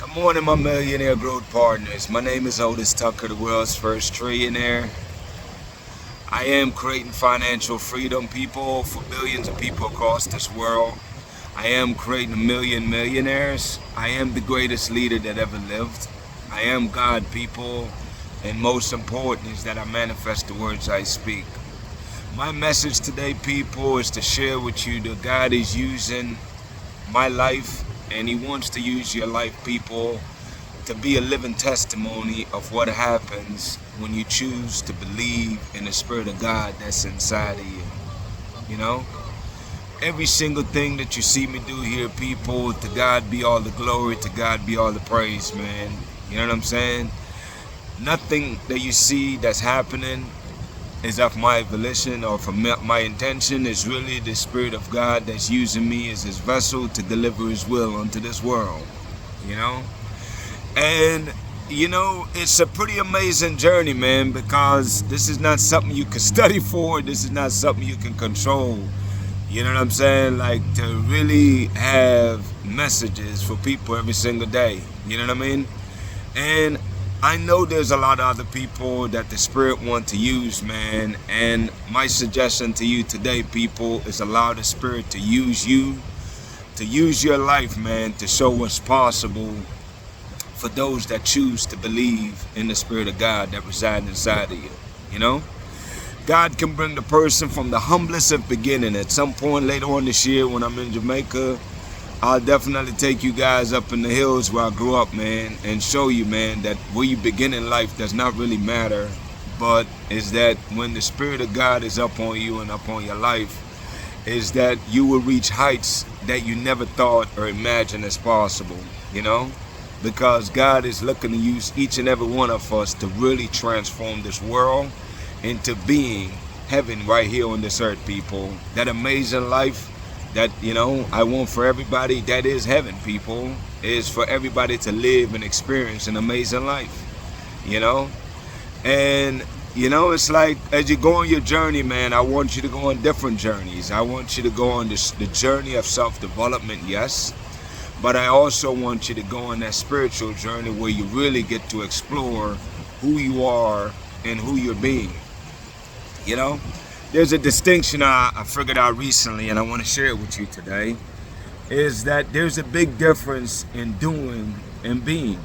Good morning, my millionaire growth partners. My name is Otis Tucker, the world's first trillionaire. I am creating financial freedom, people, for billions of people across this world. I am creating a million millionaires. I am the greatest leader that ever lived. I am God, people, and most important is that I manifest the words I speak. My message today, people, is to share with you that God is using my life, and He wants to use your life, people, to be a living testimony of what happens when you choose to believe in the Spirit of God that's inside of you. You know, every single thing that you see me do here, people, to God be all the glory, to God be all the praise, man. You know what I'm saying? Nothing that you see that's happening is of my volition or from my intention. Is really the Spirit of God that's using me as His vessel to deliver His will unto this world, you know? And, you know, it's a pretty amazing journey, man, because this is not something you can study for. This is not something you can control. You know what I'm saying? Like, to really have messages for people every single day. You know what I mean? And I know there's a lot of other people that the Spirit want to use, man. And my suggestion to you today, people, is allow the Spirit to use you, to use your life, man, to show what's possible for those that choose to believe in the Spirit of God that resides inside of you. You know? God can bring the person from the humblest of beginning. At some point later on this year when I'm in Jamaica, I'll definitely take you guys up in the hills where I grew up, man, and show you, man, that where you begin in life does not really matter, but is that when the Spirit of God is up on you and up on your life, is that you will reach heights that you never thought or imagined as possible, you know? Because God is looking to use each and every one of us to really transform this world into being heaven right here on this earth, people. That amazing life that, you know, I want for everybody, that is heaven, people, is for everybody to live and experience an amazing life, you know? And, you know, it's like, as you go on your journey, man, I want you to go on different journeys. I want you to go on the journey of self-development, yes, but I also want you to go on that spiritual journey where you really get to explore who you are and who you're being, you know? There's a distinction I figured out recently, and I want to share it with you today, is that there's a big difference in doing and being.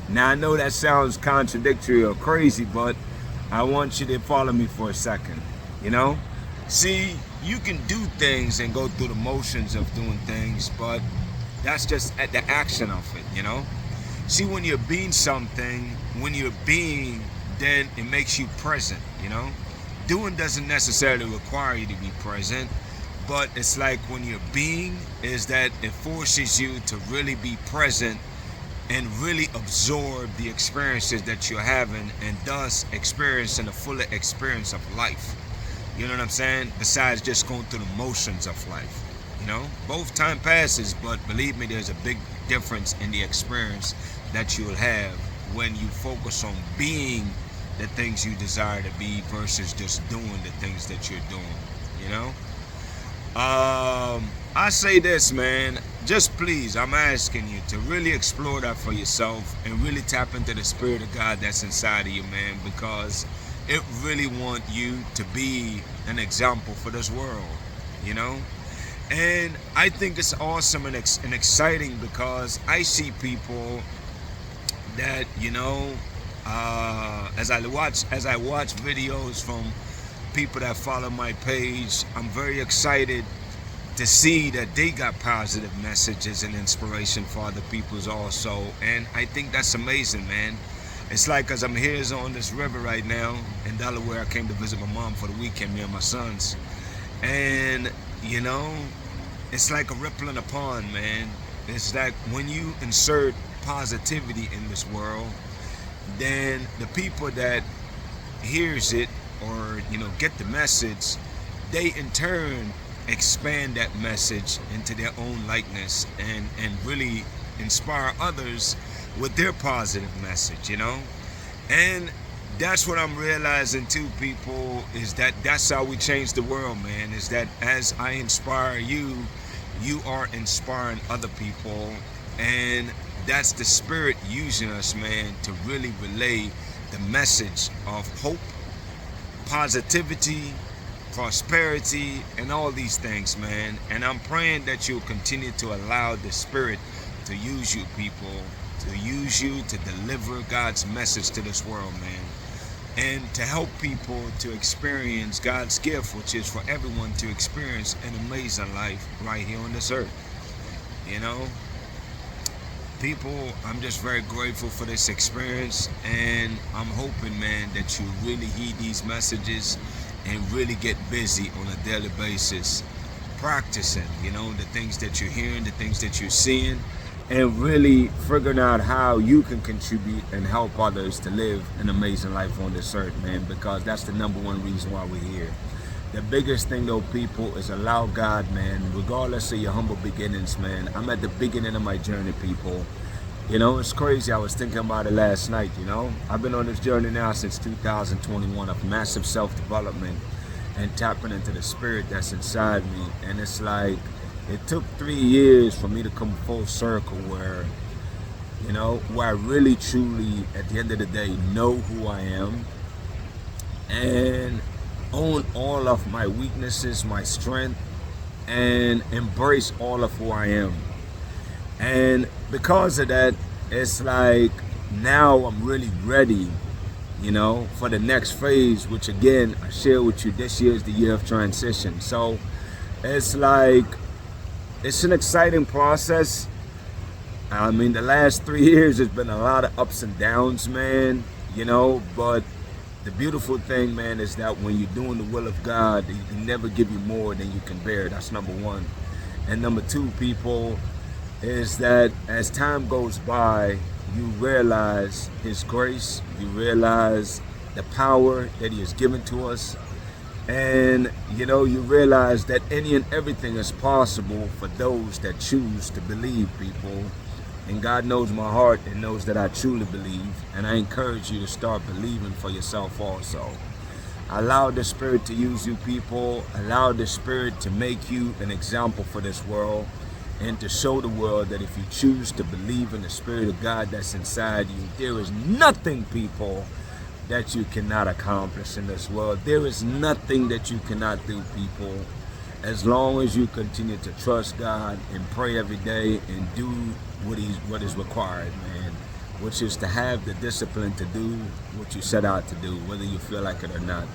Now, I know that sounds contradictory or crazy, but I want you to follow me for a second, you know? See, you can do things and go through the motions of doing things, but that's just at the action of it, you know? See, when you're being something, when you're being, then it makes you present, you know? Doing doesn't necessarily require you to be present, but it's like when you're being, is that it forces you to really be present and really absorb the experiences that you're having, and thus experiencing a fuller experience of life. You know what I'm saying? Besides just going through the motions of life. You know, both time passes, but believe me, there's a big difference in the experience that you'll have when you focus on being the things you desire to be versus just doing the things that you're doing, you know? I say this, man, just please, I'm asking you to really explore that for yourself and really tap into the Spirit of God that's inside of you, man, because it really want you to be an example for this world, you know? And I think it's awesome and exciting because I see people that, you know, as I watch videos from people that follow my page, I'm very excited to see that they got positive messages and inspiration for other people's also. And I think that's amazing, man. It's like, as I'm here on this river right now in Delaware, I came to visit my mom for the weekend, me and my sons. And, you know, it's like a ripple in a pond, man. It's like when you insert positivity in this world, then the people that hears it or, you know, get the message, they in turn expand that message into their own likeness and really inspire others with their positive message, you know? And that's what I'm realizing too, people, is that that's how we change the world, man, is that as I inspire you, you are inspiring other people And that's the Spirit using us, man, to really relay the message of hope, positivity, prosperity, and all these things, man. And I'm praying that you'll continue to allow the Spirit to use you, people, to use you to deliver God's message to this world, man. And to help people to experience God's gift, which is for everyone to experience an amazing life right here on this earth. You know, people, I'm just very grateful for this experience, and I'm hoping, man, that you really heed these messages and really get busy on a daily basis, practicing, you know, the things that you're hearing, the things that you're seeing, and really figuring out how you can contribute and help others to live an amazing life on this earth, man, because that's the number one reason why we're here. The biggest thing, though, people, is allow God, man, regardless of your humble beginnings, man. I'm at the beginning of my journey, people. You know, it's crazy. I was thinking about it last night, you know. I've been on this journey now since 2021 of massive self-development and tapping into the Spirit that's inside me. And it's like, it took 3 years for me to come full circle where, you know, where I really, truly, at the end of the day, know who I am and own all of my weaknesses, my strength, and embrace all of who I am. And because of that, it's like now I'm really ready, you know, for the next phase, which again, I share with you, this year is the year of transition. So it's like, it's an exciting process. I mean, the last 3 years has been a lot of ups and downs, man, you know, but the beautiful thing, man, is that when you're doing the will of God, He can never give you more than you can bear. That's number one. And number two, people, is that as time goes by, you realize His grace, you realize the power that He has given to us, and you know, you realize that any and everything is possible for those that choose to believe, people. And God knows my heart and knows that I truly believe, and I encourage you to start believing for yourself also. Allow the Spirit to use you, people. Allow the Spirit to make you an example for this world, and to show the world that if you choose to believe in the Spirit of God that's inside you, there is nothing, people, that you cannot accomplish in this world. There is nothing that you cannot do, people, as long as you continue to trust God and pray every day and do what is required, man, which is to have the discipline to do what you set out to do, whether you feel like it or not.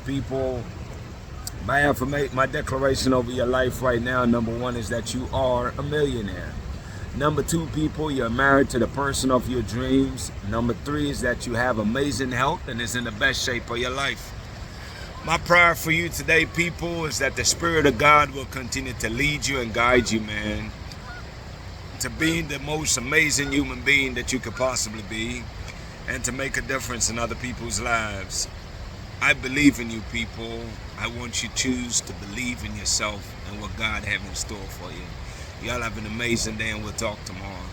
People, my declaration over your life right now, number one, is that you are a millionaire. Number two, people, you're married to the person of your dreams. Number three is that you have amazing health and is in the best shape of your life. My prayer for you today, people, is that the Spirit of God will continue to lead you and guide you, man, to being the most amazing human being that you could possibly be, and to make a difference in other people's lives. I believe in you, people. I want you to choose to believe in yourself and what God has in store for you. Y'all have an amazing day, and we'll talk tomorrow.